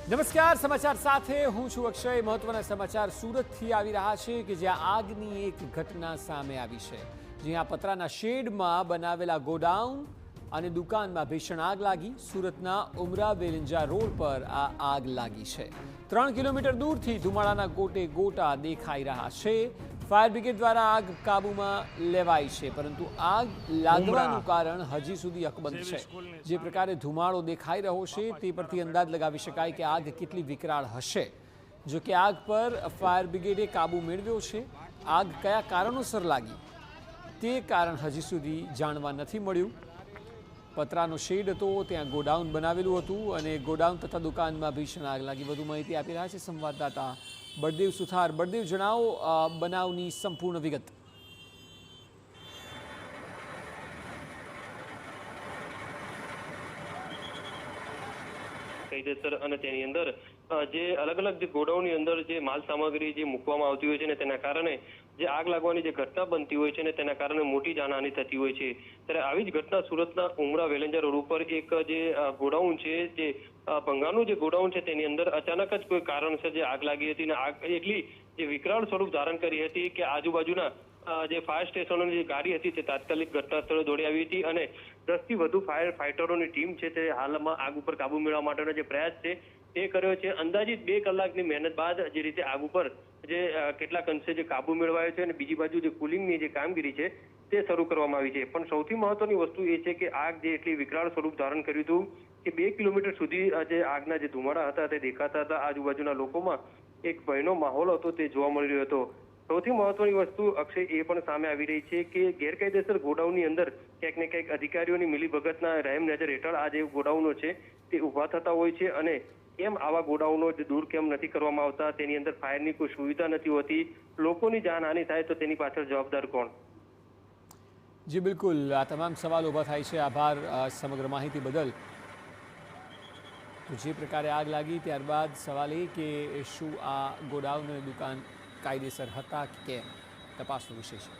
નમસ્કાર, સમાચાર સાથે હું છું અક્ષય। મહત્વના સમાચાર સુરતથી આવી રહ્યા છે કે જ્યાં આગની એક ઘટના સામે આવી છે, જ્યાં પતરાના શેડમાં બનાવેલા ગોડાઉન અને દુકાનમાં ભીષણ આગ લાગી। સુરતના ઉમરા વેલંજા રોડ પર આ આગ લાગી છે। 3 કિલોમીટર દૂરથી ધુમાડાના ગોટે ગોટા દેખાઈ રહ્યા છે। ફાયર બ્રિગેડ દ્વારા આગ કાબૂમાં લેવાઈ છે, પરંતુ આગ લાગવાનું કારણ હજી સુધી અકબંધ છે। જે પ્રકારે ધુમાડો દેખાઈ રહ્યો છે તે પરથી અંદાજ લગાવી શકાય કે આગ કેટલી વિકરાળ હશે। જો કે આગ પર ફાયર બ્રિગેડે કાબૂ મેળવ્યો છે। આગ કયા કારણોસર લાગી તે કારણ હજી સુધી જાણવા નથી મળ્યું। પતરાનો શેડ હતો, ત્યાં ગોડાઉન બનાવેલું હતું અને ગોડાઉન તથા દુકાનમાં ભીષણ આગ લાગી। વધુ માહિતી આપી રહ્યા છે સંવાદદાતા બળદેવ સુથાર। બળદેવ, જણાવો બનાવની સંપૂર્ણ વિગત। કાયદેસર અને તેની અંદર જે અલગ અલગ જે ગોડાઉનની અંદર જે માલ સામગ્રી જે મૂકવામાં આવતી હોય છે ને તેના કારણે જે આગ લાગવાની જે ઘટના બનતી હોય છે ને તેના કારણે મોટી જાનહાનિ થતી હોય છે। ત્યારે આવી જ ઘટના સુરતના ઉમરા વેલંજા રોડ ઉપર એક જે ગોડાઉન છે, જે ભંગારનું જે ગોડાઉન છે તેની અંદર અચાનક જ કોઈ કારણસર જે આગ લાગી હતી અને આગ એટલી જે વિકરાળ સ્વરૂપ ધારણ કરી હતી કે આજુબાજુના જે ફાયર સ્ટેશનોની જે ગાડી હતી તે તાત્કાલિક ઘટના સ્થળે દોડી આવી હતી અને 10 થી વધુ ફાયર ફાઇટરોની ટીમ છે તે હાલમાં આગ ઉપર કાબુ મેળવવા માટેનો જે પ્રયાસ છે તે કર્યો છે। અંદાજિત 2 કલાકની મહેનત બાદ જે રીતે આગ ઉપર જે કેટલાક અંશે જે કાબુ મેળવાયો છે અને બીજી બાજુ જે કુલિંગની જે કામગીરી છે તે શરૂ કરવામાં આવી છે। પણ સૌથી મહત્વની વસ્તુ એ છે કે આગ જે એટલી વિકરાળ સ્વરૂપ ધારણ કર્યું હતું કે 2 કિલોમીટર સુધી જે આગના જે ધુમાડા હતા તે દેખાતા હતા। આજુબાજુના લોકોમાં એક ભયનો માહોલ હતો તે જોવા મળી રહ્યો હતો। સૌથી મહત્વની વસ્તુ અક્ષય એ પણ સામે આવી રહી છે કે ગેરકાયદેસર ગોડાઉનની અંદર ક્યાંક ને ક્યાંક અધિકારીઓની મિલીભગતના રહેમ નજર હેઠળ આ જે ગોડાઉનો છે તે ઊભા થતા હોય છે અને કેમ આવા ગોડાઉનો દૂર કેમ નથી કરવામાં આવતા, તેની અંદર ફાયરની કોઈ સુવિધા નથી હોતી, લોકોની જાનહાનિ થાય તો તેની પાછળ જવાબદાર કોણ? જી બિલકુલ, આ તમામ સવાલ ઊભા થાય છે। આભાર સમગ્ર માહિતી બદલ। તો જે પ્રકારે આગ લાગી ત્યારબાદ સવાલ એ કે શું આ ગોડાઉન અને દુકાન કાયદેસર હતા કે કેમ, તપાસનો વિષય છે।